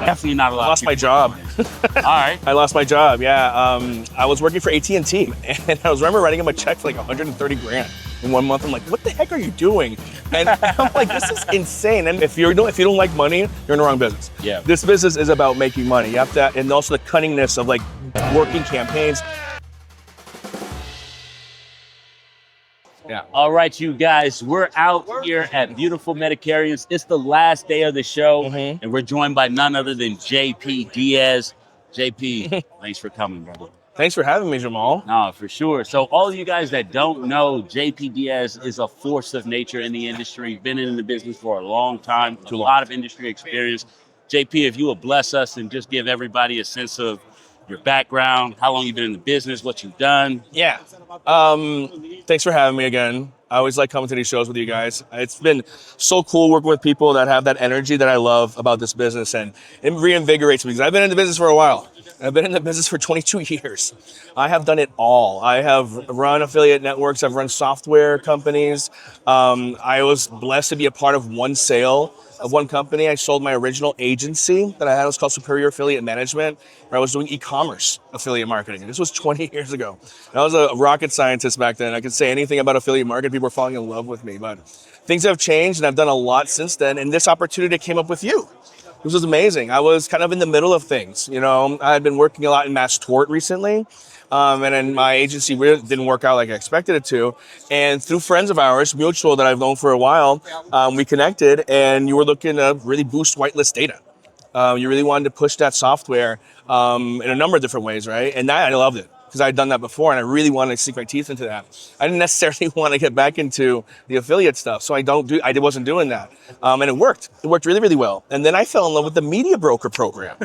Definitely not a lot. I lost my job. All right. I lost my job, yeah. I was working for AT&T, and I remember writing him a check for like 130 grand in 1 month. I'm like, what the heck are you doing? And I'm like, this is insane. And if you don't like money, you're in the wrong business. Yeah. This business is about making money. You have to, and also the cunningness of like working campaigns. Yeah. All right, you guys, we're out here at beautiful Medicarians. It's the last day of the show, and we're joined by none other than JP Diaz. JP, thanks for coming, brother. Thanks for having me, Jamal. No, for sure. So all of you guys that don't know, JP Diaz is a force of nature in the industry. Been in the business for a long time, a lot of industry experience. JP, if you would bless us and just give everybody a sense of your background, how long you've been in the business, what you've done. Yeah. Thanks for having me again. I always like coming to these shows with you guys. It's been so cool working with people that have that energy that I love about this business, and it reinvigorates me because I've been in the business for a while. I've been in the business for 22 years. I have done it all. I have run affiliate networks. I've run software companies. I was blessed to be a part of one sale of one company. I sold my original agency that I had. It was called Superior Affiliate Management, where I was doing e-commerce affiliate marketing. This was 20 years ago. I was a rocket scientist back then. I could say anything about affiliate marketing. People were falling in love with me, but things have changed, and I've done a lot since then. And this opportunity came up with you. This was amazing. I was kind of in the middle of things. You know, I had been working a lot in mass tort recently. And then my agency really didn't work out like I expected it to. And through friends of ours, mutual that I've known for a while, we connected, and you were looking to really boost whitelist data. You really wanted to push that software in a number of different ways, right? And that, I loved it because I had done that before, and I really wanted to sink my teeth into that. I didn't necessarily want to get back into the affiliate stuff, so I wasn't doing that. And it worked. It worked really, really well. And then I fell in love with the media broker program.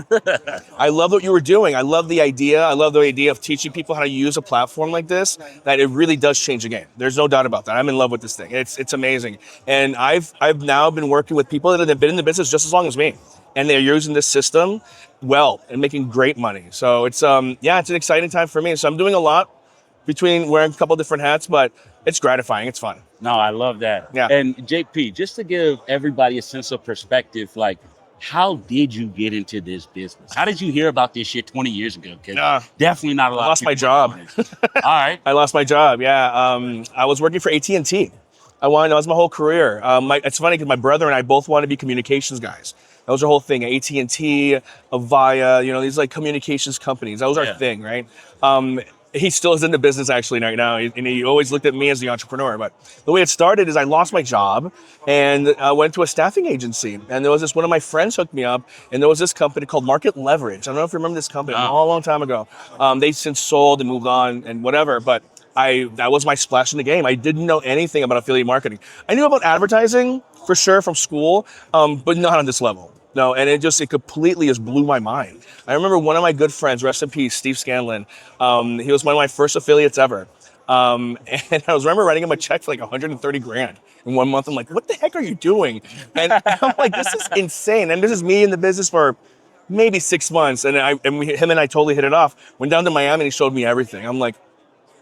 I love what you were doing. I love the idea. I love the idea of teaching people how to use a platform like this, that it really does change the game. There's no doubt about that. I'm in love with this thing. It's amazing. And I've now been working with people that have been in the business just as long as me, and they're using this system well and making great money. So it's it's an exciting time for me. So I'm doing a lot between wearing a couple different hats, but it's gratifying. It's fun. No, I love that. Yeah. And JP, just to give everybody a sense of perspective, like, how did you get into this business? How did you hear about this shit 20 years ago? Definitely not a lot. I lost my job. All right. I lost my job. Yeah. I was working for AT&T. That was my whole career. It's funny because my brother and I both want to be communications guys. That was our whole thing. AT&T, Avaya, these like communications companies. That was our thing, right? He still is in the business actually right now, and he always looked at me as the entrepreneur. But the way it started is I lost my job and I went to a staffing agency, and there was one of my friends hooked me up, and there was this company called Market Leverage. I don't know if you remember this company, a long time ago. They since sold and moved on and whatever, but that was my splash in the game. I didn't know anything about affiliate marketing. I knew about advertising for sure from school, but not on this level. No, and it completely just blew my mind. I remember one of my good friends, rest in peace, Steve Scanlon. He was one of my first affiliates ever. And I remember writing him a check for like 130 grand in 1 month. I'm like, what the heck are you doing? And I'm like, this is insane. And this is me in the business for maybe 6 months. And him and I totally hit it off. Went down to Miami and he showed me everything. I'm like,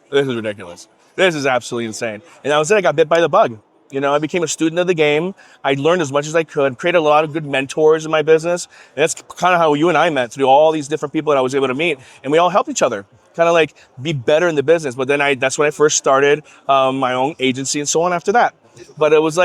this is ridiculous. This is absolutely insane. And that was it. I got bit by the bug. I became a student of the game. I learned as much as I could, created a lot of good mentors in my business. And that's kind of how you and I met, through all these different people that I was able to meet. And we all helped each other kind of like be better in the business. But then that's when I first started my own agency and so on after that. But it was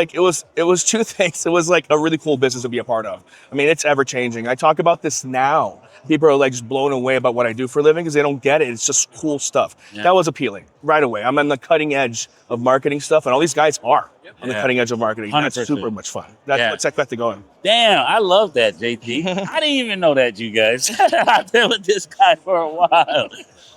two things. It was like a really cool business to be a part of. I mean, it's ever changing. I talk about this now. People are like just blown away about what I do for a living because they don't get it. It's just cool stuff. Yeah. That was appealing right away. I'm on the cutting edge of marketing stuff, and all these guys are on the cutting edge of marketing. 100%. That's super much fun. That's what got the going. Damn, I love that, JP. I didn't even know that, you guys. I've been with this guy for a while.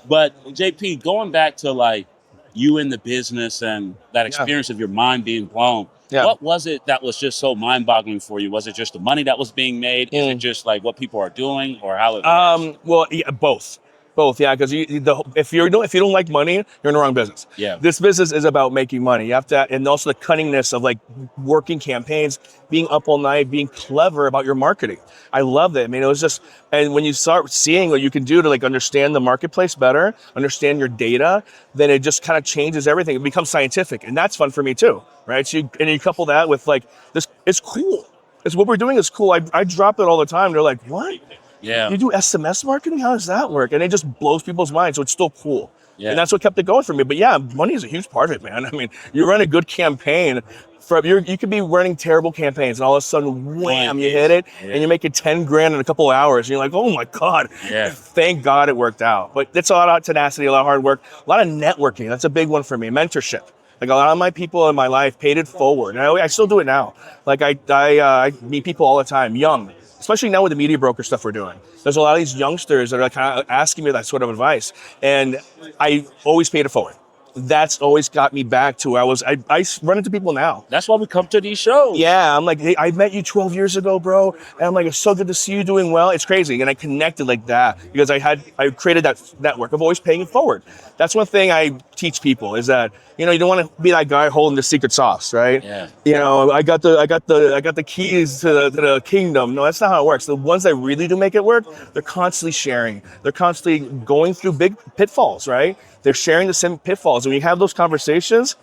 But JP, going back to like you in the business and that experience of your mind being blown, what was it that was just so mind-boggling for you? Was it just the money that was being made? Is it just like what people are doing, or how it Well, yeah, both. Both, yeah, because if you don't like money, you're in the wrong business. Yeah. This business is about making money. You have to, and also the cunningness of like working campaigns, being up all night, being clever about your marketing. I love it. I mean, it was just, and when you start seeing what you can do to like understand the marketplace better, understand your data, then it just kind of changes everything. It becomes scientific, and that's fun for me too, right? So you couple that with like this, it's cool. Because what we're doing is cool. I drop it all the time. They're like, what? Yeah. You do SMS marketing? How does that work? And it just blows people's minds. So it's still cool. Yeah. And that's what kept it going for me. But yeah, money is a huge part of it, man. I mean, you run a good campaign. You could be running terrible campaigns, and all of a sudden, wham, you hit it, and you're making 10 grand in a couple of hours. And you're like, oh my God, thank God it worked out. But it's a lot of tenacity, a lot of hard work, a lot of networking. That's a big one for me. Mentorship. Like a lot of my people in my life paid it forward. And I still do it now. Like I meet people all the time, young, especially now with the media broker stuff we're doing. There's a lot of these youngsters that are kind of asking me that sort of advice. And I always paid it forward. That's always got me back to where I run into people now. That's why we come to these shows. Yeah, I'm like, hey, I met you 12 years ago, bro. And I'm like, it's so good to see you doing well. It's crazy. And I connected like that because I created that network of always paying it forward. That's one thing I teach people is that, you don't want to be that guy holding the secret sauce, right? Yeah. I got the keys to the kingdom. No, that's not how it works. The ones that really do make it work, they're constantly sharing. They're constantly going through big pitfalls, right? They're sharing the same pitfalls. And when you have those conversations,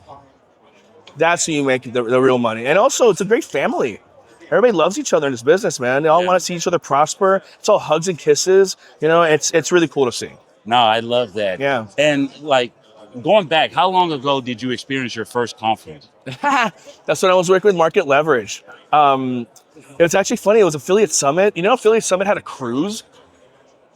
that's when you make the real money. And also, it's a great family. Everybody loves each other in this business, man. They all want to see each other prosper. It's all hugs and kisses. It's really cool to see. No, I love that. Yeah. And like going back, how long ago did you experience your first conference? That's when I was working with Market Leverage. It was actually funny. It was Affiliate Summit. Affiliate Summit had a cruise.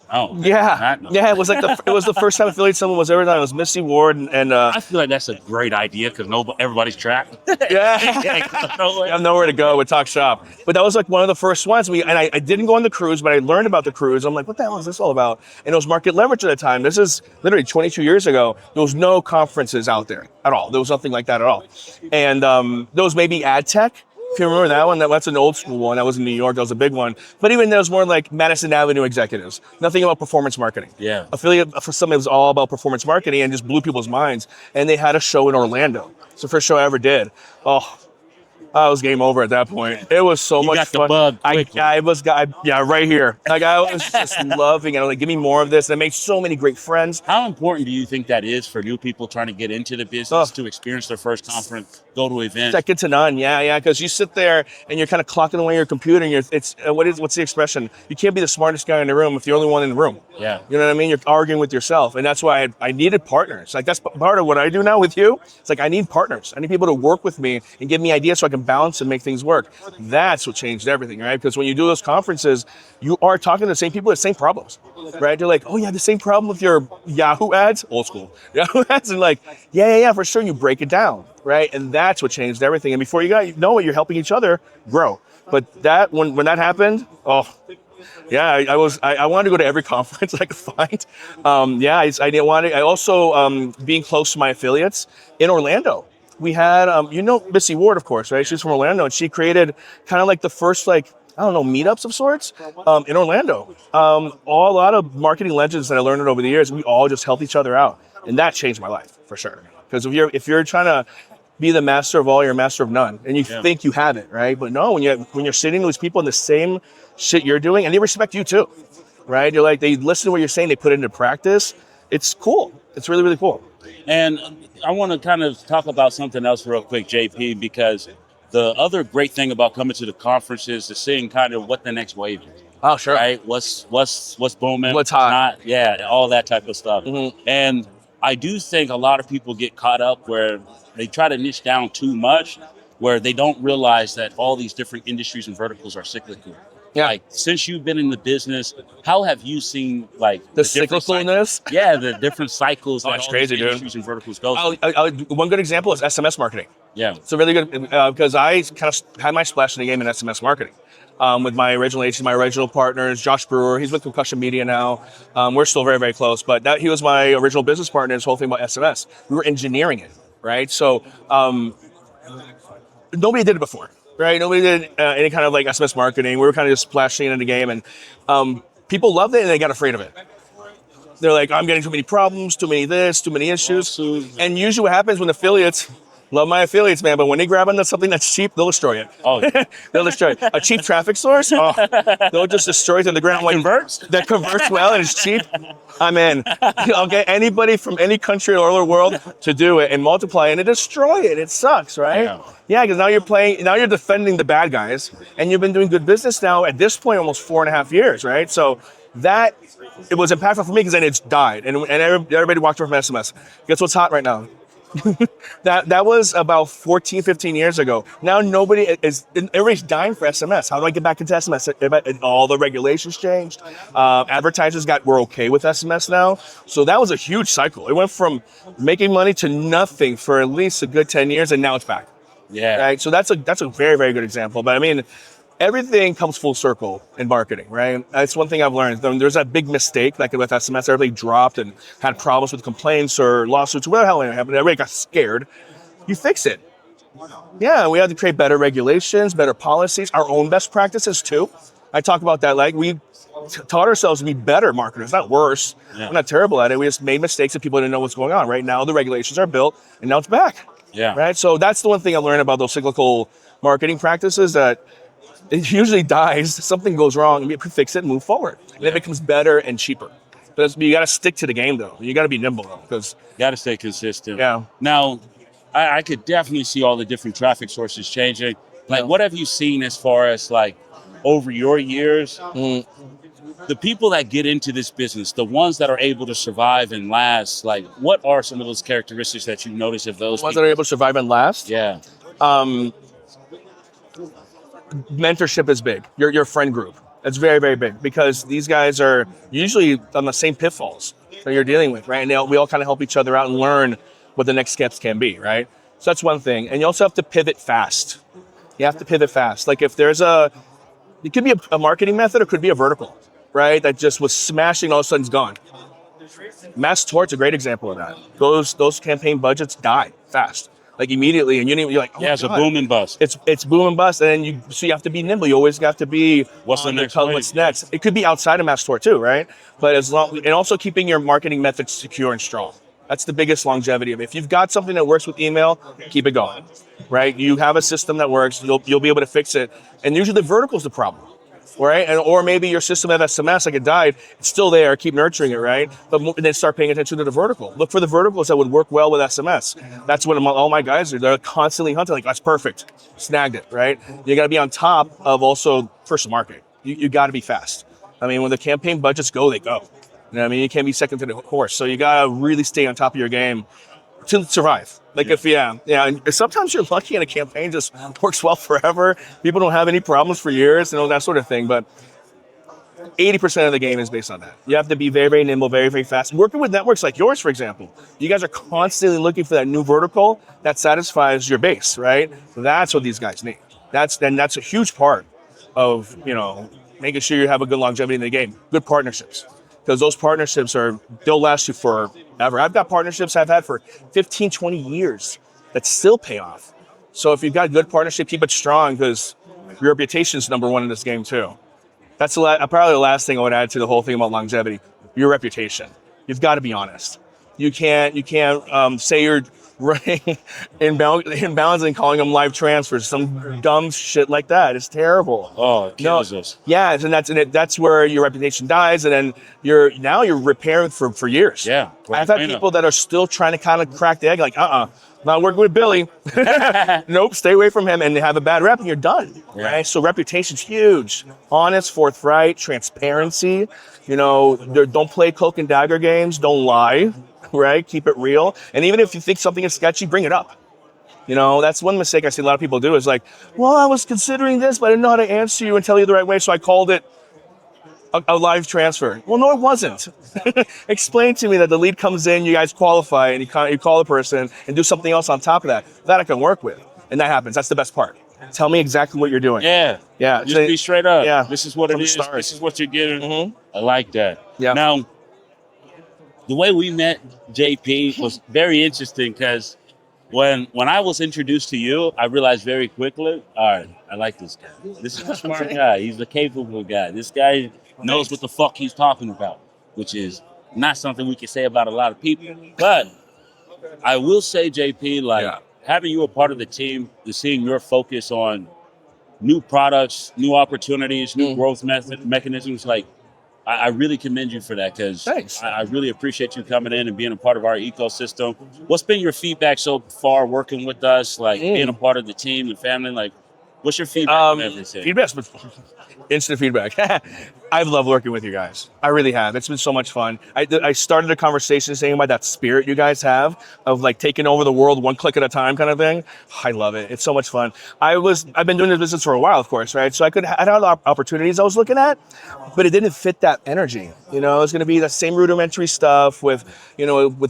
Oh, yeah. It was like it was the first time Affiliate Summit was ever done. It was Missy Ward and I feel like that's a great idea because everybody's trapped. Yeah. I have nowhere to go with Talk Shop. But that was like one of the first ones. I didn't go on the cruise, but I learned about the cruise. I'm like, what the hell is this all about? And it was Market Leverage at the time. This is literally 22 years ago. There was no conferences out there at all. There was nothing like that at all. And there was maybe Ad Tech. If you remember that one, that's an old school one. That was in New York. That was a big one. But even there was more like Madison Avenue executives. Nothing about performance marketing. Yeah. Affiliate for some, it was all about performance marketing and just blew people's minds. And they had a show in Orlando. It's the first show I ever did. Oh, I was game over at that point. It was so much fun. The bug quickly. Right here. Like I was just loving it. I was like, give me more of this. And I made so many great friends. How important do you think that is for new people trying to get into the business to experience their first conference, go to events? Second to none. Yeah. Because you sit there and you're kind of clocking away your computer. And what's the expression? You can't be the smartest guy in the room if you're the only one in the room. Yeah. You know what I mean? You're arguing with yourself. And that's why I needed partners. Like that's part of what I do now with you. It's like I need partners. I need people to work with me and give me ideas so I can balance and make things work. That's what changed everything, right? Because when you do those conferences, you are talking to the same people with the same problems, right? They're like, oh, you have the same problem with your Yahoo ads? Old school. Yahoo ads? And like, yeah, for sure. You break it down, right? And that's what changed everything. And before you know it, you're helping each other grow. But that when that happened, yeah, I wanted to go to every conference I could find. I didn't want it. I also, being close to my affiliates in Orlando, we had, Missy Ward, of course, right? She's from Orlando, and she created kind of like the first, meetups of sorts in Orlando. A lot of marketing legends that I learned over the years, we all just helped each other out. And that changed my life, for sure. Because if you're trying to be the master of all, you're a master of none. And you think you have it, right? But no, when you're sitting with people in the same shit you're doing, and they respect you too, right? You're like, they listen to what you're saying, they put it into practice. It's cool. It's really, really cool. And I want to kind of talk about something else real quick, JP, because the other great thing about coming to the conference is seeing kind of what the next wave is. Oh, sure. Right? What's booming? What's hot? Not, yeah, all that type of stuff. Mm-hmm. And I do think a lot of people get caught up where they try to niche down too much, where they don't realize that all these different industries and verticals are cyclical. Yeah. Like, since you've been in the business, how have you seen like the cyclicalness? Yeah, the different cycles that it's all crazy, these dude. industries and verticals go through. One good example is SMS marketing. Yeah. It's a really good, because I kind of had my splash in the game in SMS marketing. With my original agents, my original partners, Josh Brewer, he's with Concussion Media now. We're still very, very close, but he was my original business partner in this whole thing about SMS. We were engineering it, right? So nobody did it before. Right, nobody did any kind of like SMS marketing. We were kind of just splashing into the game, and people loved it, and they got afraid of it. They're like, I'm getting too many problems, too many this, too many issues. And usually what happens when affiliates Love my affiliates, man, but when they grab onto something that's cheap, they'll destroy it. Oh, yeah. They'll destroy it. A cheap traffic source, they'll just destroy it to the ground. That converts? That converts well and is cheap. I'm in. I'll get anybody from any country or the world to do it and multiply and destroy it. It sucks, right? Yeah, because now you're defending the bad guys, and you've been doing good business now at this point almost 4.5 years, right? So it was impactful for me because then it's died, and everybody walked away from SMS. Guess what's hot right now? that was about 14, 15 years ago. Now everybody's dying for SMS. How do I get back into SMS? And all the regulations changed. Advertisers were okay with SMS now. So that was a huge cycle. It went from making money to nothing for at least a good 10 years, and now it's back. Yeah. Right. So that's a very, very good example. But I mean, everything comes full circle in marketing, right? That's one thing I've learned. There's that big mistake, like with SMS, everybody dropped and had problems with complaints or lawsuits, whatever the hell happened. Everybody got scared. You fix it. Yeah, we had to create better regulations, better policies, our own best practices too. I talk about that. Like we taught ourselves to be better marketers, not worse. Yeah. We're not terrible at it. We just made mistakes and people didn't know what's going on. Right now, the regulations are built and now it's back. Yeah. Right. So that's the one thing I learned about those cyclical marketing practices, that it usually dies. Something goes wrong, and we fix it and move forward. And it becomes better and cheaper. But you got to stick to the game, though. You got to be nimble, though, because you got to stay consistent. Yeah. Now, I could definitely see all the different traffic sources changing. Like, what have you seen as far as like over your years? The people that get into this business, the ones that are able to survive and last, like, what are some of those characteristics that you notice of those ones that are able to survive and last? Yeah. Mentorship is big. Your friend group. That's very, very big, because these guys are usually on the same pitfalls that you're dealing with, right? And we all kind of help each other out and learn what the next steps can be, right? So that's one thing. And you also have to pivot fast. You have to pivot fast. Like if there's it could be a marketing method, or it could be a vertical, right? That just was smashing, all of a sudden it's gone. Mass tort's a great example of that. Those campaign budgets die fast. Like immediately, and you're like, oh yeah, it's a boom and bust. It's boom and bust, and then you have to be nimble. You always have to be what's next. It could be outside of mass tort too, right? But and also keeping your marketing methods secure and strong. That's the biggest longevity of it. If you've got something that works with email, keep it going, right? You have a system that works, you'll be able to fix it, and usually the vertical is the problem. Right? Or maybe your system of SMS, like it died, it's still there, keep nurturing it, right? But then start paying attention to the vertical. Look for the verticals that would work well with SMS. That's what all my guys are. They're constantly hunting, like, that's perfect. Snagged it, right? You got to be on top of also first market. You got to be fast. I mean, when the campaign budgets go, they go. You know what I mean? You can't be second to the horse. So you got to really stay on top of your game to survive. Like and sometimes you're lucky and a campaign just works well forever. People don't have any problems for years, that sort of thing. But 80% of the game is based on that. You have to be very, very nimble, very, very fast. Working with networks like yours, for example, you guys are constantly looking for that new vertical that satisfies your base, right? That's what these guys need. That's a huge part of, making sure you have a good longevity in the game. Good partnerships. Because those partnerships they'll last you forever. I've got partnerships I've had for 15, 20 years that still pay off. So if you've got a good partnership, keep it strong, because your reputation is number one in this game too. That's probably the last thing I would add to the whole thing about longevity. Your reputation. You've got to be honest. You can't say you're running inbounds and calling them live transfers, some dumb shit like that. It's terrible. Oh, it kills us. Yeah, and that's where your reputation dies, and then you're repairing for years. Yeah. I've had people that are still trying to kind of crack the egg, like, not working with Billy. Nope, stay away from him, and they have a bad rep, and you're done. Yeah. Right? So reputation's huge. Honest, forthright, transparency. Don't play cloak and dagger games. Don't lie. Right? Keep it real. And even if you think something is sketchy, bring it up. That's one mistake I see a lot of people do, is like, well, I was considering this, but I didn't know how to answer you and tell you the right way, so I called it a live transfer. Well, no, it wasn't. Explain to me that the lead comes in, you guys qualify, and you call the person and do something else on top of that. That I can work with. And that happens. That's the best part. Tell me exactly what you're doing. Yeah. Yeah. Just be straight up. Yeah. This is what it is. This is what you're getting. Mm-hmm. I like that. Yeah. Now, the way we met JP was very interesting, because when I was introduced to you, I realized very quickly, all right, I like this guy. This is a smart guy. He's a capable guy. This guy knows what the fuck he's talking about, which is not something we can say about a lot of people. But I will say, JP, having you a part of the team, seeing your focus on new products, new opportunities, new growth mechanisms, like I really commend you for that, because Thanks. I really appreciate you coming in and being a part of our ecosystem. What's been your feedback so far working with us, like being a part of the team, the family? Like, what's your feedback on everything? Feedback's been instant feedback. I've loved working with you guys. I really have. It's been so much fun. I started a conversation saying about that spirit you guys have of like taking over the world one click at a time kind of thing. I love it. It's so much fun. I've been doing this business for a while, of course, right? So I had other opportunities I was looking at, but it didn't fit that energy. You know, it's going to be the same rudimentary stuff with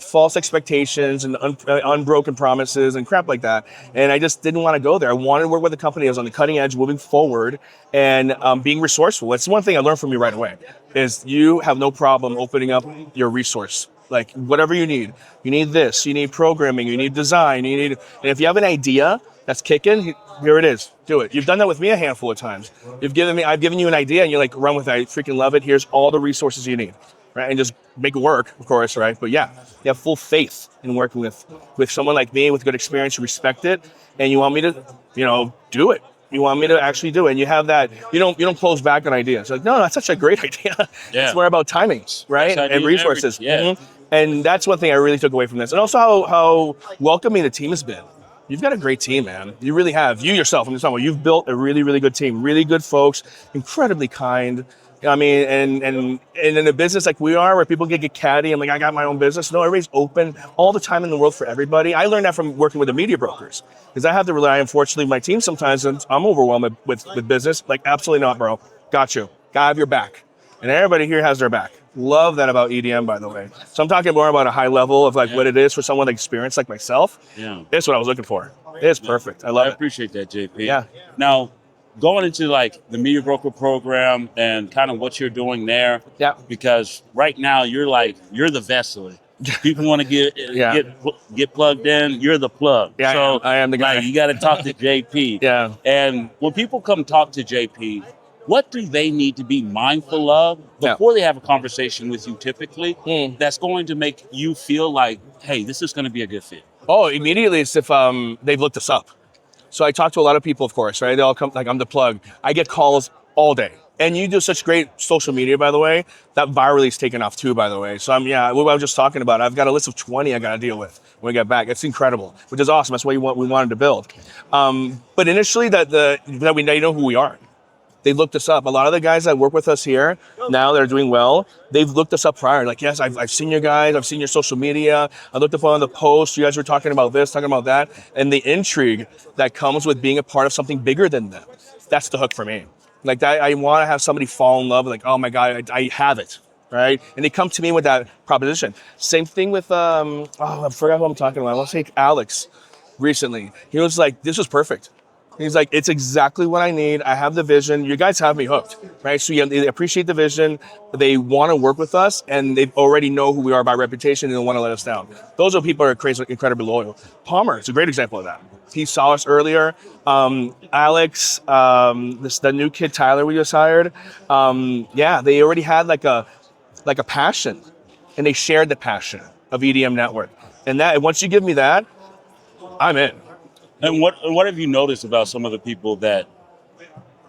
false expectations and unbroken promises and crap like that. And I just didn't want to go there. I wanted to work with a company that was on the cutting edge, moving forward, and being resourceful. It's one thing I learned from you right away, is you have no problem opening up your resource. Like whatever you need this, you need programming, you need design, and if you have an idea that's kicking, here it is, do it. You've done that with me a handful of times. I've given you an idea and you're like, run with it, I freaking love it. Here's all the resources you need, right? And just make it work, of course, right? But yeah, you have full faith in working with someone like me with good experience, you respect it, and you want me to, do it. You want me to actually do it, and you have that. You don't close back on ideas. It's like, no, that's such a great idea. Yeah. It's more about timings, right, and resources. And that's one thing I really took away from this, and also how welcoming the team has been. You've got a great team, man. You really have. You yourself, I'm just talking about, you've built a really, really good team. Really good folks, incredibly kind. I mean, and in a business like we are, where people get catty and like, I got my own business. No, everybody's open all the time in the world for everybody. I learned that from working with the media brokers, because I have to rely, unfortunately, on my team sometimes, and I'm overwhelmed with business. Like, absolutely not, bro. Got you. Gotta have your back. And everybody here has their back. Love that about EDM, by the way. So I'm talking more about a high level of like what it is for someone experienced like myself. Yeah. That's what I was looking for. It's perfect. I love it. I appreciate that, JP. Yeah. Now, going into like the media broker program and kind of what you're doing there. Yeah. Because right now you're the vessel. People want to get plugged in. You're the plug. Yeah, so I am the guy. Like, you got to talk to JP. Yeah. And when people come talk to JP, what do they need to be mindful of before they have a conversation with you typically that's going to make you feel like, hey, this is going to be a good fit? Oh, immediately it's if they've looked us up. So I talk to a lot of people, of course, right? They all come, like, I'm the plug. I get calls all day. And you do such great social media, by the way. That virally is taken off too, by the way. So what I was just talking about, I've got a list of 20 I got to deal with when we get back. It's incredible, which is awesome. That's what we wanted to build. But initially, that we know who we are. They looked us up. A lot of the guys that work with us here now that are doing well, they've looked us up prior. Like, yes, I've seen you guys. I've seen your social media. I looked up on the posts. You guys were talking about this, talking about that. And the intrigue that comes with being a part of something bigger than them. That's the hook for me. Like, that, I want to have somebody fall in love. Like, oh my God, I have it, right? And they come to me with that proposition. Same thing with, I forgot who I'm talking about. I want to say Alex recently. He was like, this was perfect. He's like, it's exactly what I need. I have the vision. You guys have me hooked, right? So they appreciate the vision. They want to work with us, and they already know who we are by reputation, and they don't want to let us down. Those are people who are crazy, incredibly loyal. Palmer is a great example of that. He saw us earlier. Alex, the new kid Tyler we just hired. They already had like a passion, and they shared the passion of EDM Network. And once you give me that, I'm in. And what have you noticed about some of the people that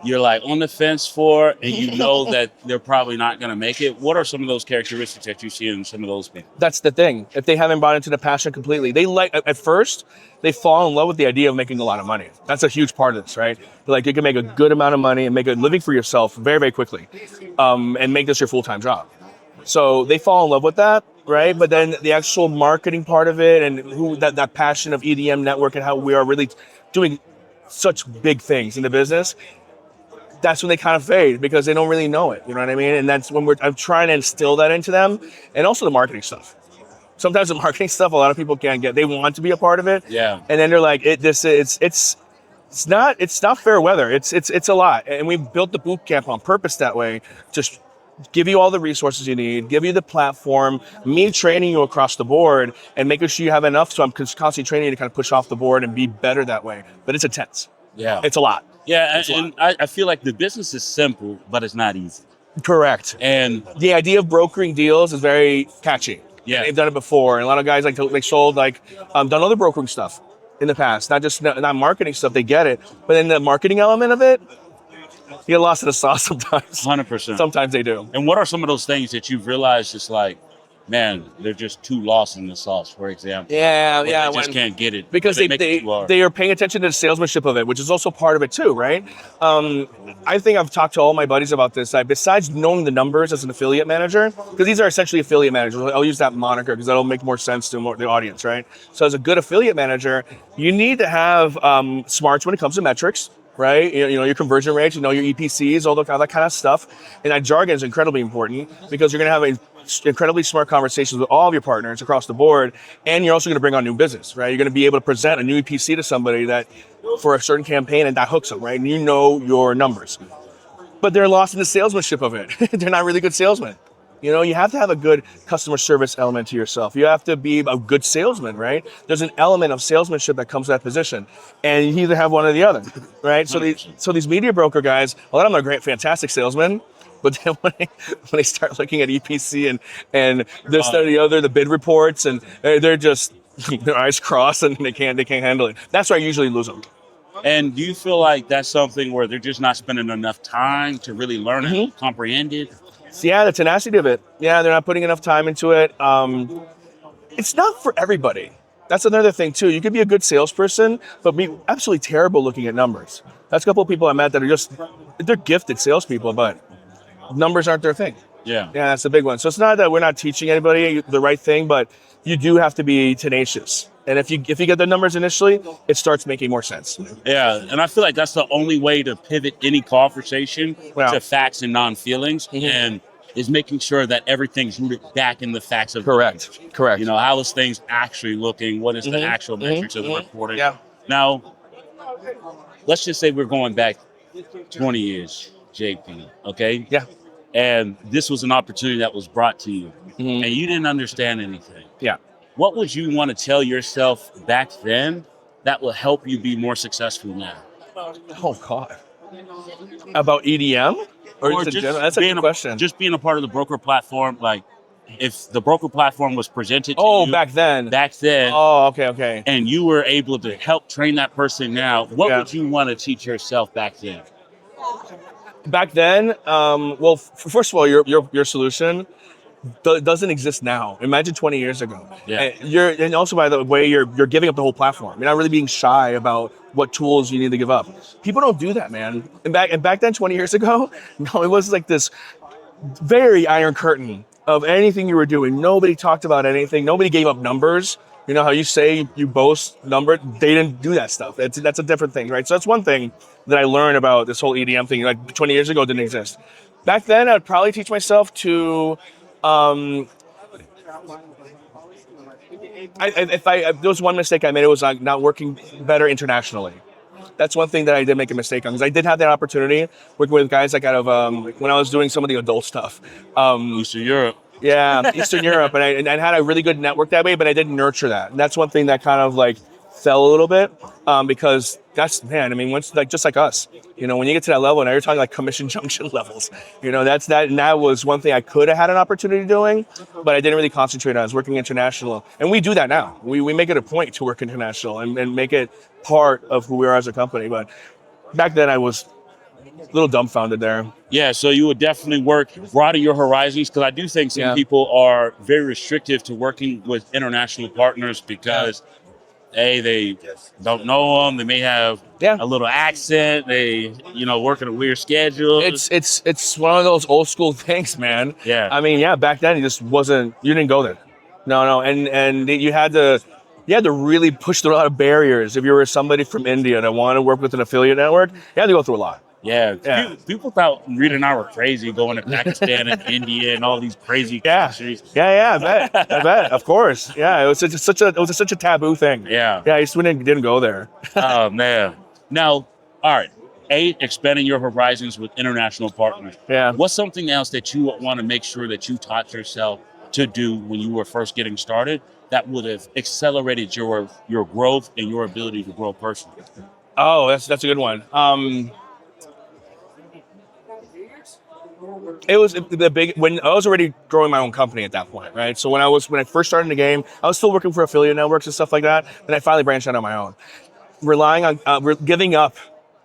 you're like on the fence for, and you know that they're probably not going to make it? What are some of those characteristics that you see in some of those people? That's the thing. If they haven't bought into the passion completely, at first, they fall in love with the idea of making a lot of money. That's a huge part of this, right? Like, you can make a good amount of money and make a living for yourself very, very quickly, and make this your full-time job. So they fall in love with that, right? But then the actual marketing part of it, and that passion of EDM Network and how we are really doing such big things in the business, that's when they kind of fade, because they don't really know it. You know what I mean? And that's when I'm trying to instill that into them, and also the marketing stuff. Sometimes the marketing stuff, a lot of people can't get. They want to be a part of it, yeah. And then they're like, it's not fair weather. It's a lot, and we built the Bootcamp on purpose that way, just give you all the resources you need, give you the platform, me training you across the board, and making sure you have enough. So I'm constantly training you to kind of push off the board and be better that way. But it's intense. Yeah, it's a lot. Yeah, and I feel like the business is simple, but it's not easy. Correct. And the idea of brokering deals is very catchy. Yeah, they've done it before, and a lot of guys they sold done other brokering stuff. in the past, not marketing stuff. They get it, but then the marketing element of it, you get lost in the sauce sometimes. 100%. Sometimes they do. And what are some of those things that you've realized it's like, man, they're just too lost in the sauce, for example? Yeah, They just can't get it. because Make it too hard. they are paying attention to the salesmanship of it, which is also part of it too, right? I think I've talked to all my buddies about this. Besides knowing the numbers as an affiliate manager, because these are essentially affiliate managers, I'll use that moniker because that'll make more sense to the audience, right? So as a good affiliate manager, you need to have smarts when it comes to metrics. Right, you know your conversion rates, you know your EPCs, all that kind of stuff, and that jargon is incredibly important because you're going to have incredibly smart conversations with all of your partners across the board, and you're also going to bring on new business. Right, you're going to be able to present a new EPC to somebody that for a certain campaign, and that hooks them. Right, and you know your numbers, but they're lost in the salesmanship of it. They're not really good salesmen. You know, you have to have a good customer service element to yourself. You have to be a good salesman, right? There's an element of salesmanship that comes with that position, and you either have one or the other, right? So these media broker guys, a lot of them are great, fantastic salesmen, but then when they start looking at EPC and this, that, or the other, the bid reports, and they're just their eyes cross and they can't handle it. That's where I usually lose them. And do you feel like that's something where they're just not spending enough time to really learn it, comprehend it? Yeah, the tenacity of it. Yeah, they're not putting enough time into it. It's not for everybody. That's another thing too. You could be a good salesperson, but be absolutely terrible looking at numbers. That's a couple of people I met that are they're gifted salespeople, but numbers aren't their thing. Yeah, that's a big one. So it's not that we're not teaching anybody the right thing, but you do have to be tenacious. And if you get the numbers initially, it starts making more sense. Yeah, and I feel like that's the only way to pivot any conversation to facts and non-feelings, and is making sure that everything's rooted back in the facts of Correct. You know, how is things actually looking? What is the actual metrics of the reporting? Yeah. Now, let's just say we're going back 20 years, JP, okay? Yeah. And this was an opportunity that was brought to you, and you didn't understand anything. Yeah. What would you want to tell yourself back then that will help you be more successful now? Oh, God. About EDM? Or just that's a good question. Just being a part of the broker platform, like if the broker platform was presented to you. Back then. Oh, okay. And you were able to help train that person now, what would you want to teach yourself back then? Back then, well, first of all, your solution doesn't exist now. Imagine 20 years ago. Yeah. And also, by the way, you're giving up the whole platform. You're not really being shy about what tools you need to give up. People don't do that, man. And back then, 20 years ago, no, it was like this very iron curtain of anything you were doing. Nobody talked about anything. Nobody gave up numbers. You know how you say you boast number? They didn't do that stuff. That's a different thing, right? So that's one thing that I learned about this whole EDM thing. Like 20 years ago, it didn't exist. Back then, I'd probably teach myself to. If there was one mistake I made, it was not working better internationally. That's one thing that I did make a mistake on, because I did have that opportunity working with guys like out of when I was doing some of the adult stuff. Eastern Europe. Yeah, Eastern Europe, and I had a really good network that way, but I didn't nurture that. And that's one thing that kind of like fell a little bit, because that's, man, I mean, once, like, just like us, you know, when you get to that level, now you're talking like commission junction levels, you know, and that was one thing I could have had an opportunity doing, but I didn't really concentrate on. I was working international, and we do that now. We make it a point to work international and make it part of who we are as a company. But back then I was a little dumbfounded there. Yeah, so you would definitely broaden your horizons, because I do think some people are very restrictive to working with international partners because they don't know them. They may have a little accent. They, work in a weird schedule. It's one of those old school things, man. Yeah. I mean, back then it just wasn't. You didn't go there. No, and you had to really push through a lot of barriers. If you were somebody from India that wanted to work with an affiliate network, you had to go through a lot. Yeah. People thought Rita and I were crazy going to Pakistan and India and all these crazy countries. I bet. Of course. Yeah, it was such a taboo thing. Yeah. I just didn't go there. Oh man. Now, all right. Expanding your horizons with international partners. Yeah. What's something else that you want to make sure that you taught yourself to do when you were first getting started that would have accelerated your growth and your ability to grow personally? Oh, that's a good one. It was the big when I was already growing my own company at that point, right? So when I first started in the game, I was still working for affiliate networks and stuff like that. Then I finally branched out on my own, relying on giving up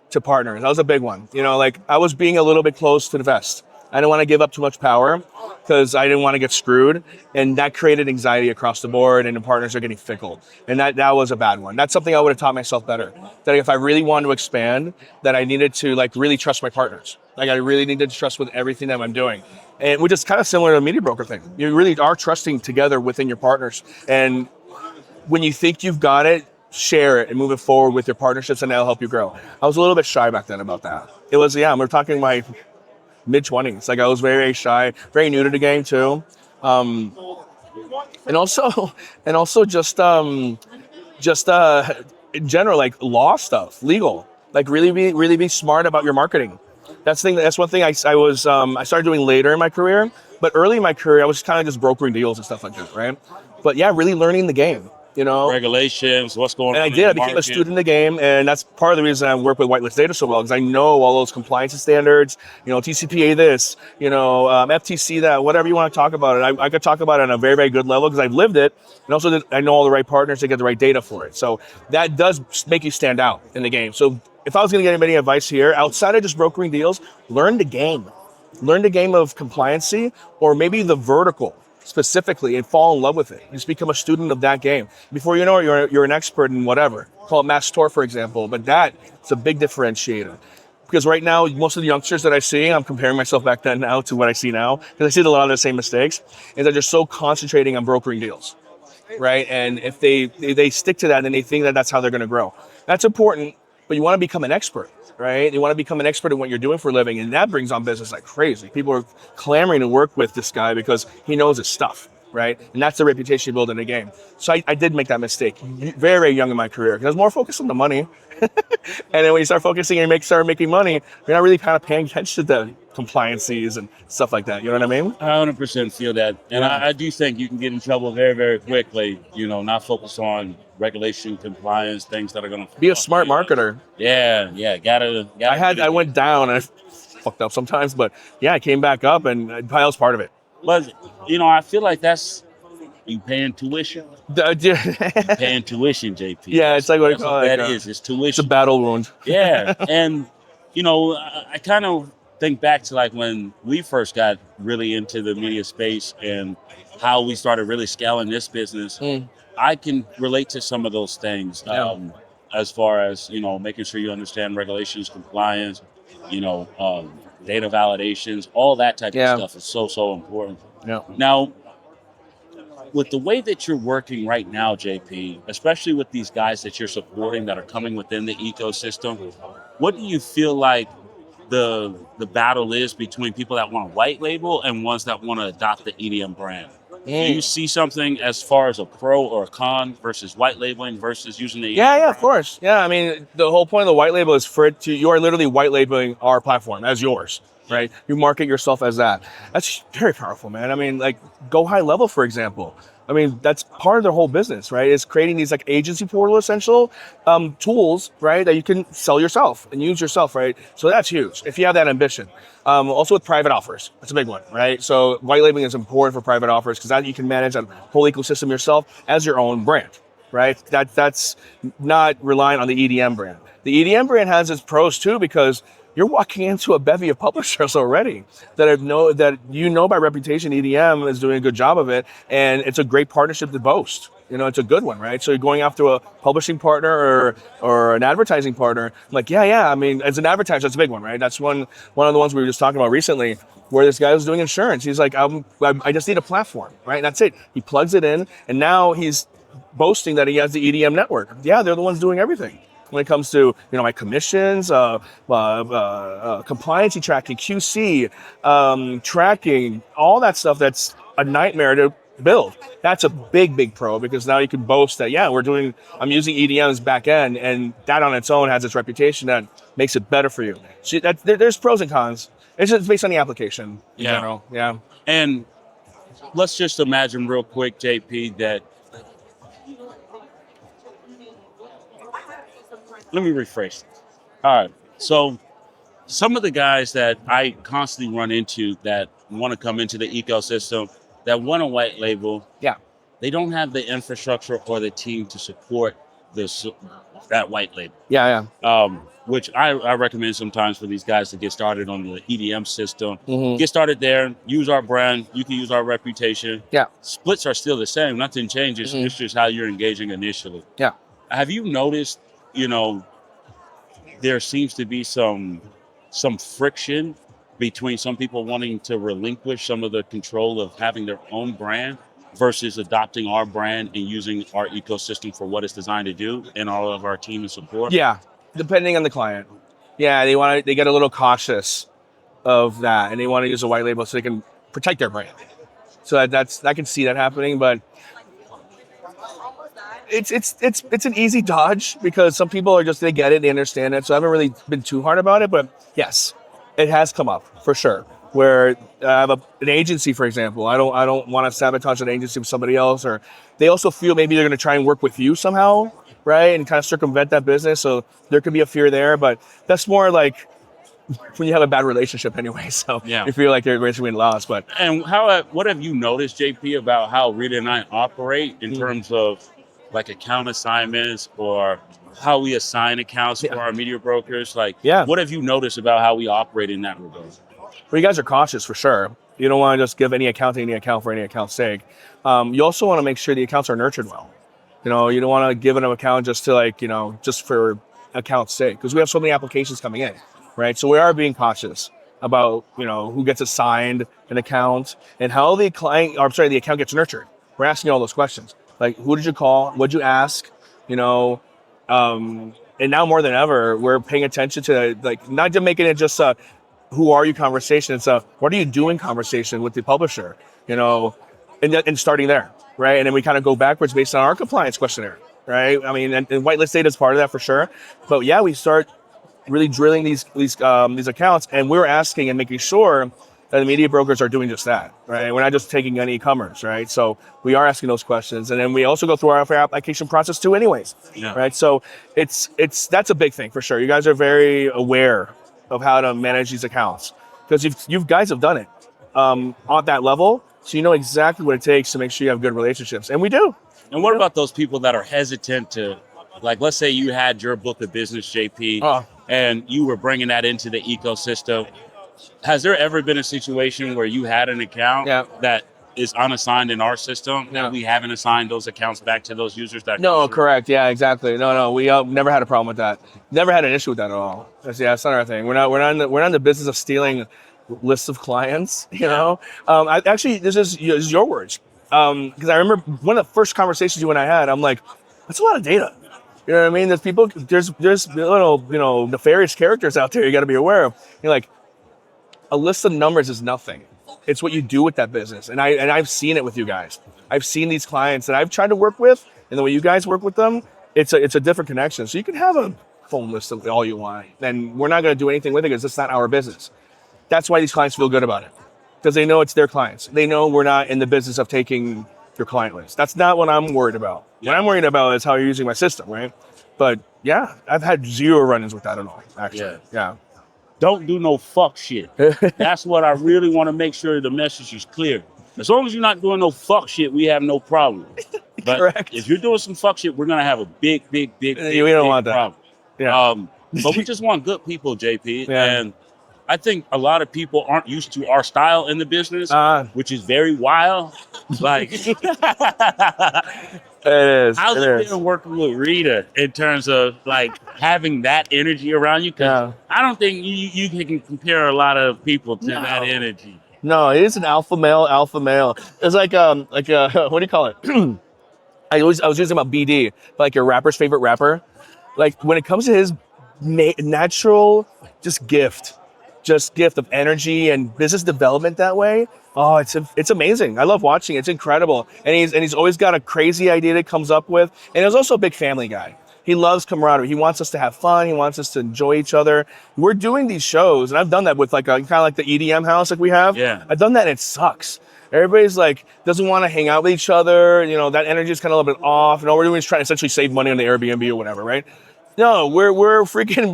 to partners. That was a big one. You know, like I was being a little bit close to the vest. I didn't want to give up too much power because I didn't want to get screwed, and that created anxiety across the board. And the partners are getting fickle, and that was a bad one. That's something I would have taught myself better. That if I really wanted to expand, that I needed to like really trust my partners. Like I really needed to trust with everything that I'm doing, and which is kind of similar to the media broker thing. You really are trusting together within your partners, and when you think you've got it, share it and move it forward with your partnerships, and that'll help you grow. I was a little bit shy back then about that. It was, we're talking my mid-20s. Like I was very, very shy, very new to the game too. And also just in general, like law stuff, legal, like really be smart about your marketing. That's one thing I started doing later in my career, but early in my career, I was kind of just brokering deals and stuff like that, right? But yeah, really learning the game. You know, regulations, what's going on. And I became a student in the game, and that's part of the reason I work with whitelist data so well, because I know all those compliance standards, TCPA this, FTC that, whatever you want to talk about it. I could talk about it on a very, very good level because I've lived it, and also I know all the right partners to get the right data for it. So that does make you stand out in the game. So if I was going to get anybody advice here, outside of just brokering deals, learn the game. Learn the game of compliancy, or maybe the vertical specifically, and fall in love with it. Just become a student of that game. Before you know it, you're an expert in whatever. Call it Mass Tour, for example. But it's a big differentiator. Because right now, most of the youngsters that I see, I'm comparing myself back then now to what I see now, because I see a lot of the same mistakes, is they're just so concentrating on brokering deals, right? And if they stick to that, then they think that that's how they're going to grow. That's important, but you want to become an expert. Right? You want to become an expert in what you're doing for a living, and that brings on business like crazy. People are clamoring to work with this guy because he knows his stuff, right? And that's the reputation you build in the game. So I did make that mistake very, very young in my career because I was more focused on the money. And then when you start focusing and start making money, you're not really kind of paying attention to the compliances and stuff like that. You know what I mean? I 100% feel that. And I do think you can get in trouble very, very quickly, not focus on regulation, compliance, things that are going to... Be a smart marketer. Yeah. Gotta I went down and I fucked up sometimes, but yeah, I came back up, and that was part of it. But, I feel like that's... You paying tuition? Paying tuition, JP. Yeah, it's like what that is. It's tuition. It's a battle wound. Yeah, and I kind of think back to like when we first got really into the media space and how we started really scaling this business. I can relate to some of those things as far as making sure you understand regulations, compliance, data validations, all that type of stuff is so important. Yeah. Now, with the way that you're working right now, JP, especially with these guys that you're supporting that are coming within the ecosystem, what do you feel like the battle is between people that want to white label and ones that want to adopt the EDM brand? Do you see something as far as a pro or a con versus white labeling versus using the EDM brand? Of course. Yeah, I mean, the whole point of the white label is you are literally white labeling our platform as yours. Right? You market yourself as that. That's very powerful, man. I mean, like Go High Level, for example. I mean, that's part of their whole business, right? Is creating these like agency portal essential tools, right? That you can sell yourself and use yourself, right? So that's huge if you have that ambition. Also with private offers, that's a big one, right? So white labeling is important for private offers because that you can manage that whole ecosystem yourself as your own brand, right? That's not relying on the EDM brand. The EDM brand has its pros too because you're walking into a bevy of publishers already that by reputation EDM is doing a good job of it, and it's a great partnership to boast. It's a good one, right? So you're going after a publishing partner or an advertising partner. I'm like, yeah. I mean, as an advertiser, that's a big one, right? That's one of the ones we were just talking about recently, where this guy was doing insurance. He's like, I just need a platform, right? And that's it. He plugs it in, and now he's boasting that he has the EDM network. Yeah, they're the ones doing everything. When it comes to my commissions, compliance tracking, QC, tracking, all that stuff, that's a nightmare to build. That's a big pro because now you can boast that I'm using EDM's back end, and that on its own has its reputation that makes it better for you. So there's pros and cons. It's just based on the application in general. Yeah. And let's just imagine real quick, JP, that. Let me rephrase. All right. So some of the guys that I constantly run into that want to come into the ecosystem, that want a white label, Yeah. they don't have the infrastructure or the team to support this that white label. Yeah. Which I recommend sometimes for these guys to get started on the EDM system. Mm-hmm. Get started there, use our brand, you can use our reputation. Yeah. Splits are still the same, nothing changes. Mm-hmm. It's just how you're engaging initially. Yeah. Have you noticed, there seems to be some friction between some people wanting to relinquish some of the control of having their own brand versus adopting our brand and using our ecosystem for what it's designed to do and all of our team and support? Yeah. Depending on the client. Yeah, they get a little cautious of that, and they want to use a white label so they can protect their brand. So I can see that happening, but it's an easy dodge because some people they get it, they understand it. So I haven't really been too hard about it, but yes, it has come up for sure. Where I have an agency, for example, I don't want to sabotage an agency with somebody else, or they also feel maybe they're going to try and work with you somehow, right, and kind of circumvent that business. So there could be a fear there, but that's more like when you have a bad relationship anyway. So Yeah. you feel like they're basically lost. But And what have you noticed, JP, about how Rita and I operate in terms of like account assignments or how we assign accounts for our media brokers? Like, what have you noticed about how we operate in that regard? Well, you guys are cautious for sure. You don't want to just give any account to any account for any account's sake. You also want to make sure the accounts are nurtured well. You don't want to give an account just to just for account's sake, because we have so many applications coming in, right? So we are being cautious about, who gets assigned an account and how the account gets nurtured. We're asking all those questions. Like, who did you call? What'd you ask? And now more than ever, we're paying attention to not just making it just who are you conversation. It's what are you doing conversation with the publisher, and starting there, right? And then we kind of go backwards based on our compliance questionnaire, right? I mean, and whitelist data is part of that for sure. But yeah, we start really drilling these accounts, and we're asking and making sure that the media brokers are doing just that, right? We're not just taking any comers, right? So we are asking those questions, and then we also go through our application process too, anyways, right? So that's a big thing for sure. You guys are very aware of how to manage these accounts because you guys have done it on that level, so you know exactly what it takes to make sure you have good relationships, and we do. And what about those people that are hesitant to, like, let's say you had your book of business, JP, and you were bringing that into the ecosystem. Has there ever been a situation where you had an account that is unassigned in our system and we haven't assigned those accounts back to those users? No, correct. Yeah, exactly. No, we never had a problem with that. Never had an issue with that at all. It's not our thing. We're not in the business of stealing lists of clients. Actually, this is your words. Because I remember one of the first conversations you and I had. I'm like, that's a lot of data. You know what I mean? There's little nefarious characters out there you got to be aware of. You're like, a list of numbers is nothing. It's what you do with that business. And I've seen it with you guys. I've seen these clients that I've tried to work with, and the way you guys work with them, it's a different connection. So you can have a phone list of all you want, and we're not going to do anything with it because it's not our business. That's why these clients feel good about it, because they know it's their clients. They know we're not in the business of taking your client list. That's not what I'm worried about. What I'm worried about is how you're using my system, right? But yeah, I've had zero run-ins with that at all, actually. Yeah. Don't do no fuck shit. That's what I really want to make sure the message is clear. As long as you're not doing no fuck shit, we have no problem. But correct. If you're doing some fuck shit, we're gonna have a big we don't want that problem. Yeah. But we just want good people, JP. And I think a lot of people aren't used to our style in the business, which is very wild. Like, it is. How's it been working with Rita in terms of like having that energy around you? Because I don't think you can compare a lot of people to that energy. No, it is an alpha male. It's like what do you call it? I was using about BD, like your rapper's favorite rapper. Like when it comes to his natural gift of energy and business development that way. Oh, it's amazing. I love watching it. It's incredible. And he's always got a crazy idea that comes up with. And he's also a big family guy. He loves camaraderie. He wants us to have fun. He wants us to enjoy each other. We're doing these shows, and I've done that with kind of like the EDM House like we have. Yeah. I've done that, and it sucks. Everybody's doesn't want to hang out with each other. That energy is kind of a little bit off. And all we're doing is trying to essentially save money on the Airbnb or whatever, right? No, we're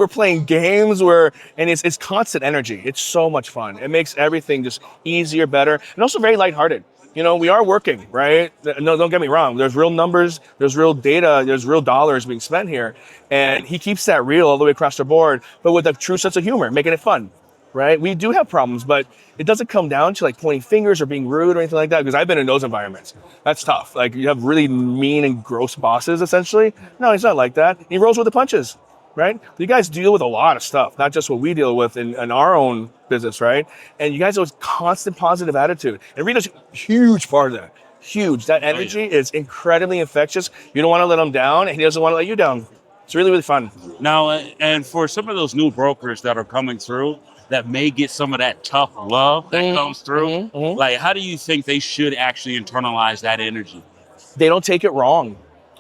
playing games and it's constant energy. It's so much fun. It makes everything just easier, better, and also very lighthearted. You know, we are working, right? No, don't get me wrong. There's real numbers, there's real data, there's real dollars being spent here, and he keeps that real all the way across the board, but with a true sense of humor, making it fun. Right? We do have problems, but it doesn't come down to like pointing fingers or being rude or anything like that, because I've been in those environments. That's tough. Like you have really mean and gross bosses, essentially. No, he's not like that. He rolls with the punches, right? You guys deal with a lot of stuff, not just what we deal with in our own business, right? And you guys have a constant positive attitude. And Rita's a huge part of that. Huge. That energy is incredibly infectious. You don't want to let him down, and he doesn't want to let you down. It's really, really fun. Now, and for some of those new brokers that are coming through, that may get some of that tough love that comes through, like how do you think they should actually internalize that energy? They don't take it wrong.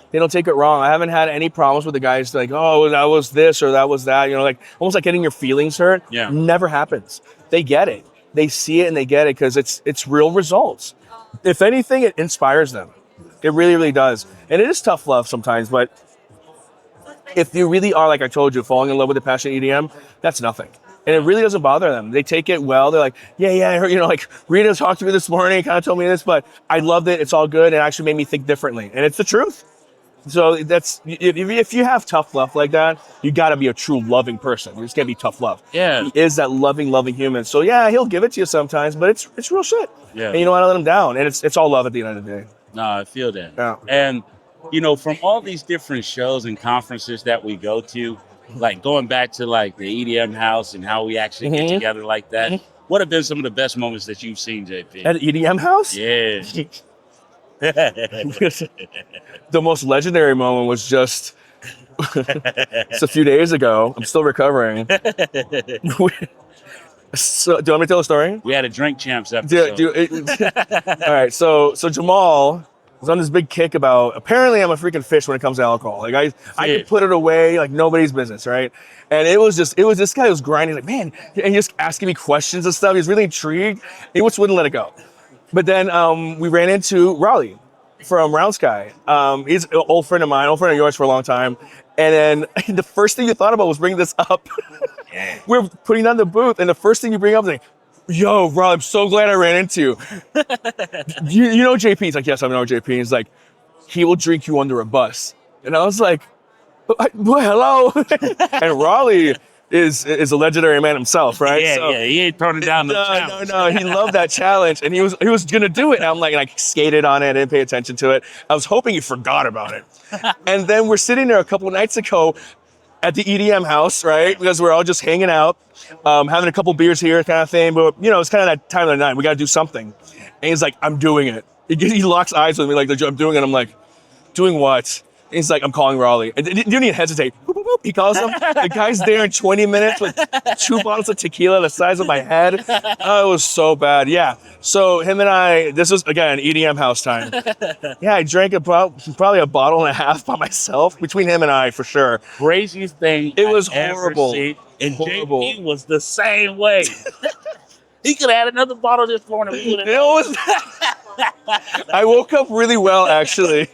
They don't take it wrong. I haven't had any problems with the guys like, oh, that was this or that was that. You know, like almost like getting your feelings hurt. Yeah. Never happens. They get it. They see it and they get it because it's real results. If anything, it inspires them. It really, really does. And it is tough love sometimes, but if you really are, like I told you, falling in love with the passion EDM, that's nothing. And it really doesn't bother them. They take it well. They're like, yeah, I heard, you know, like Rita talked to me this morning, kind of told me this, but I loved it. It's all good. It actually made me think differently. And it's the truth. So that's, if you have tough love like that, you got to be a true loving person. You just can't be tough love. Yeah. He is that loving human. So yeah, he'll give it to you sometimes, but it's real shit. Yeah. And you don't want to let him down. And it's all love at the end of the day. No, I feel that. Yeah. And, you know, from all these different shows and conferences that we go to, like going back to like the EDM House and how we actually get together like that, what have been some of the best moments that you've seen, JP? At EDM House? Yeah. The most legendary moment was just it's a few days ago. I'm still recovering. So, do you want me to tell a story? We had a Drink Champs episode. All right, so Jamal was on this big kick about apparently I'm a freaking fish when it comes to alcohol. Like I could put it away like nobody's business, right? And it was this guy was grinding like, man, and he just asking me questions and stuff. He was really intrigued. He just wouldn't let it go. But then we ran into Raleigh from Round Sky. He's an old friend of mine, old friend of yours for a long time. And then the first thing you thought about was bringing this up. We're putting on the booth, and the first thing you bring up is like, yo, Raleigh, I'm so glad I ran into you. You know JP? He's like, yes, I know JP. He's like, he will drink you under a bus. And I was like, well, hello. And Raleigh is a legendary man himself, right? Yeah, he ain't turning down the challenge. No, he loved that challenge, and he was gonna do it. And I'm like, and I skated on it, didn't pay attention to it. I was hoping he forgot about it. And then we're sitting there a couple of nights ago at the EDM House, right? Because we're all just hanging out, having a couple beers here, kind of thing. But you know, it's kind of that time of the night. We got to do something. And he's like, I'm doing it. He locks eyes with me like, I'm doing it. I'm like, doing what? And he's like, I'm calling Raleigh. And didn't even hesitate. Boop, boop, boop. He calls him. The guy's there in 20 minutes with 2 bottles of tequila the size of my head. Oh, it was so bad. Yeah. So him and I, this was, again, EDM House time. Yeah, I drank probably a bottle and a half by myself, between him and I, for sure. Craziest thing it was I've horrible. Ever seen. And horrible. JP was the same way. He could have had another bottle this morning. I woke up really well, actually.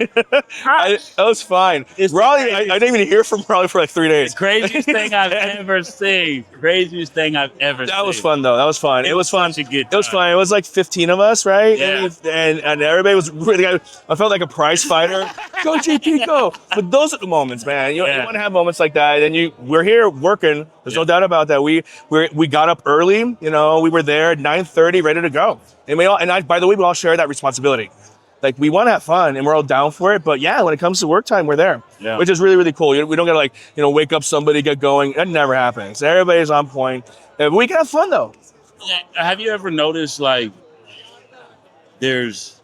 I was fine. Raleigh, I didn't even hear from Raleigh for like 3 days. Craziest thing I've ever seen. Craziest thing I've ever seen. That was fun, though. That was fun. It was fun. Such a good time. It was fun. It was like 15 of us, right? Yeah. And everybody was really, I felt like a prize fighter. Go, JP, go. But those are the moments, man. You want to have moments like that. And we're here working. There's no doubt about that. We got up early. You know, we were there at 9:30, ready to go. And by the way, we all share that responsibility. Like, we want to have fun, and we're all down for it. But yeah, when it comes to work time, we're there, which is really, really cool. We don't get to wake up somebody, get going. That never happens. Everybody's on point. But we can have fun, though. Have you ever noticed, like, there's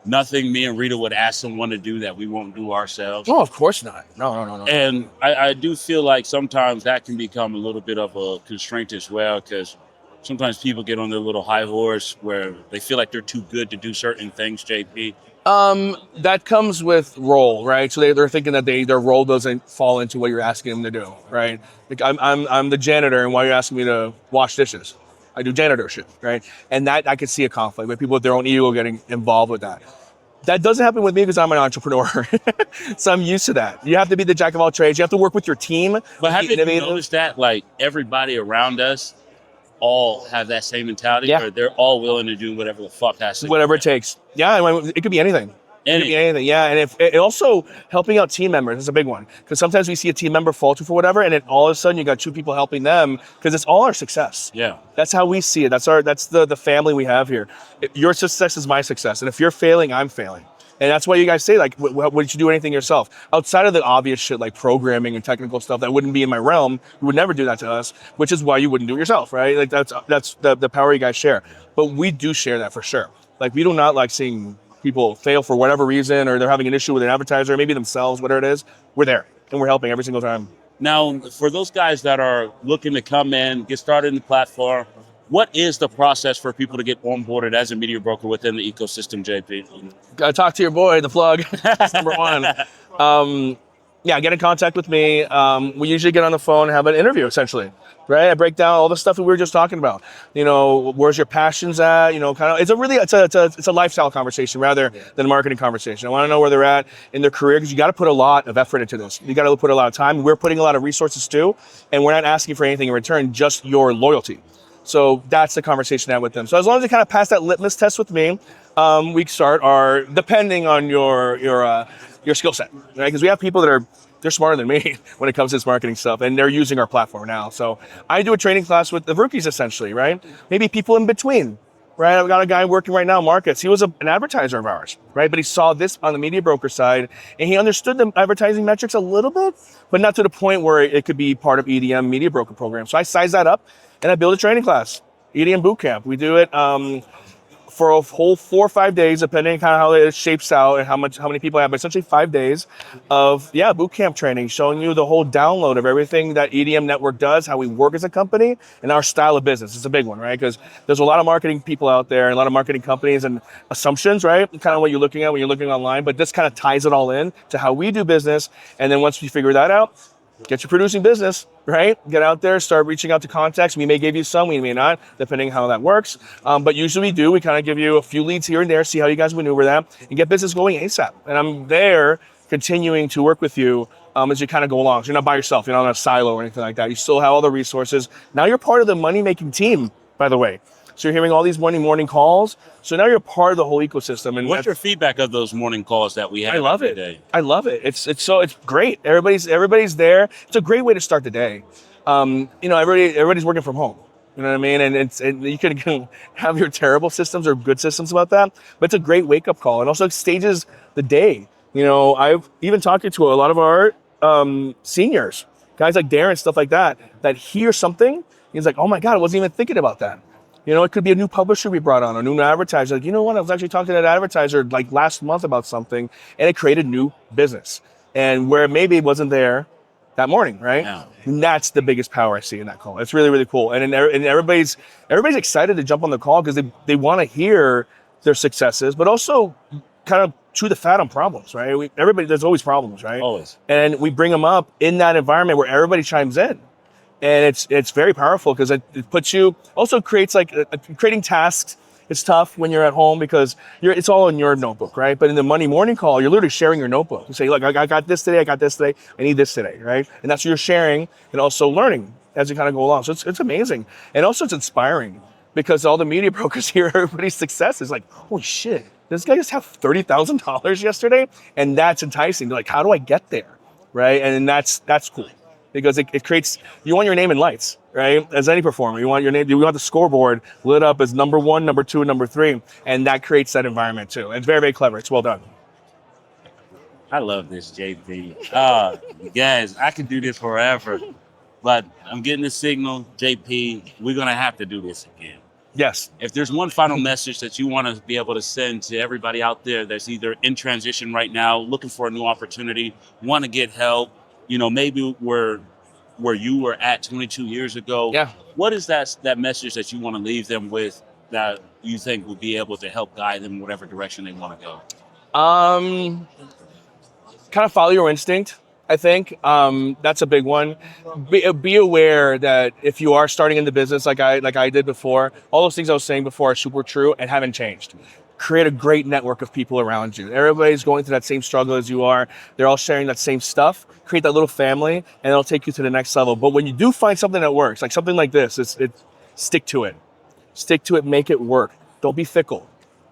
nothing me and Rita would ask someone to do that we won't do ourselves? No, of course not. No. And I do feel like sometimes that can become a little bit of a constraint as well, because sometimes people get on their little high horse where they feel like they're too good to do certain things, JP. That comes with role, right? So they're thinking that their role doesn't fall into what you're asking them to do, right? Like I'm the janitor, and why are you asking me to wash dishes? I do janitorship, right? And that I could see a conflict with people with their own ego getting involved with that. That doesn't happen with me because I'm an entrepreneur. So I'm used to that. You have to be the jack of all trades. You have to work with your team. But Be haven't you innovative. noticed that like everybody around us all have that same mentality, Yeah. or they're all willing to do whatever the fuck has to Whatever it takes. Yeah, it could be anything. It could be anything. Yeah, and if it also helping out team members is a big one, because sometimes we see a team member falter for whatever, and then all of a sudden you got two people helping them, because it's all our success. Yeah. That's how we see it. That's the family we have here. Your success is my success, and if you're failing, I'm failing. And that's why you guys say, like, would you do anything yourself? Outside of the obvious shit like programming and technical stuff that wouldn't be in my realm, you would never do that to us, which is why you wouldn't do it yourself, right? Like that's the power you guys share. But we do share that for sure. Like, we do not like seeing people fail for whatever reason, or they're having an issue with an advertiser, maybe themselves, whatever it is. We're there, and we're helping every single time. Now, for those guys that are looking to come in, get started in the platform, what is the process for people to get onboarded as a media broker within the ecosystem, JP? Gotta talk to your boy, the plug. That's number one. Yeah, get in contact with me. We usually get on the phone and have an interview, essentially, right? I break down all the stuff that we were just talking about. You know, where's your passions at? You know, kind of. It's a lifestyle conversation rather than a marketing conversation. I want to know where they're at in their career, because you got to put a lot of effort into this. You got to put a lot of time. We're putting a lot of resources too, and we're not asking for anything in return, just your loyalty. So that's the conversation I have with them. So as long as they kind of pass that litmus test with me, we start our, depending on your skill set, right? Because we have people that they're smarter than me when it comes to this marketing stuff, and they're using our platform now. So I do a training class with the rookies, essentially, right? Maybe people in between, right? I've got a guy working right now, Marcus. He was an advertiser of ours, right? But he saw this on the media broker side, and he understood the advertising metrics a little bit, but not to the point where it could be part of EDM media broker program. So I size that up, and I build a training class, EDM Bootcamp. We do it for a whole 4 or 5 days, depending on kind of how it shapes out and how many people I have, but essentially 5 days of, boot camp training, showing you the whole download of everything that EDM Network does, how we work as a company, and our style of business. It's a big one, right? Because there's a lot of marketing people out there, and a lot of marketing companies and assumptions, right? Kind of what you're looking at when you're looking online, but this kind of ties it all in to how we do business. And then once we figure that out, get your producing business, right? Get out there, start reaching out to contacts. We may give you some, we may not, depending on how that works. But usually we do. We kind of give you a few leads here and there, see how you guys maneuver that, and get business going ASAP. And I'm there continuing to work with you as you kind of go along. So you're not by yourself. You're not in a silo or anything like that. You still have all the resources. Now you're part of the money-making team, by the way. So you're hearing all these morning calls. So now you're part of the whole ecosystem. And what's your feedback of those morning calls that we have? I love it. Today? I love it. It's great. Everybody's there. It's a great way to start the day. Everybody's working from home. You know what I mean? And you can have your terrible systems or good systems about that, but it's a great wake up call. And also stages the day. You know, I've even talked to a lot of our seniors, guys like Darren, stuff like that hear something. He's like, oh my God, I wasn't even thinking about that. You know, it could be a new publisher we brought on, a new advertiser. Like, you know what? I was actually talking to that advertiser like last month about something, and it created new business. And where maybe it wasn't there that morning, right? Yeah. And that's the biggest power I see in that call. It's really, really cool. And everybody's excited to jump on the call because they want to hear their successes, but also kind of chew the fat on problems, right? There's always problems, right? Always. And we bring them up in that environment where everybody chimes in. And it's very powerful because it puts you, also creates creating tasks. It's tough when you're at home because it's all in your notebook, right? But in the Monday morning call, you're literally sharing your notebook. You say, look, I got this today, I need this today, right? And that's what you're sharing and also learning as you kind of go along. So it's amazing. And also it's inspiring because all the media brokers hear everybody's success. It's like, holy shit, this guy just have $30,000 yesterday? And that's enticing. They're like, how do I get there, right? And that's cool. Because it creates, you want your name in lights, right? As any performer, you want your name, you want the scoreboard lit up as number 1, number 2, and number 3. And that creates that environment too. And it's very, very clever. It's well done. I love this, JP. Guys, I could do this forever, but I'm getting the signal, JP, we're going to have to do this again. Yes. If there's one final message that you want to be able to send to everybody out there that's either in transition right now, looking for a new opportunity, want to get help, you know, maybe where you were at 22 years ago. Yeah. What is that message that you want to leave them with that you think will be able to help guide them in whatever direction they want to go? Kind of follow your instinct, I think. That's a big one. Be aware that if you are starting in the business like I did before, all those things I was saying before are super true and haven't changed. create a great network of people around you. Everybody's going through that same struggle as you are. They're all sharing that same stuff. Create that little family, and it'll take you to the next level. But when you do find something that works, like something like this, stick to it. Stick to it, make it work. Don't be fickle.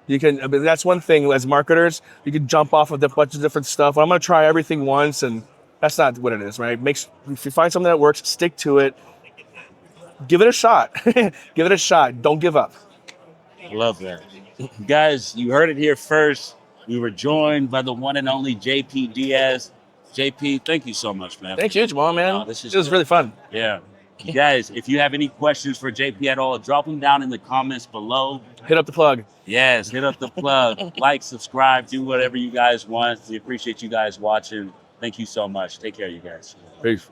You can, I mean, that's one thing as marketers, you can jump off of a bunch of different stuff. I'm gonna try everything once, and that's not what it is, right? If you find something that works, stick to it. Give it a shot. Give it a shot. Don't give up. Love that. Guys, you heard it here first. We were joined by the one and only JP Diaz. JP, thank you so much, man. Thank you, Jamal, man. This was really fun. Yeah. Guys, if you have any questions for JP at all, drop them down in the comments below. Hit up the plug. Yes, hit up the plug. Like, subscribe, do whatever you guys want. We appreciate you guys watching. Thank you so much. Take care, you guys. Peace.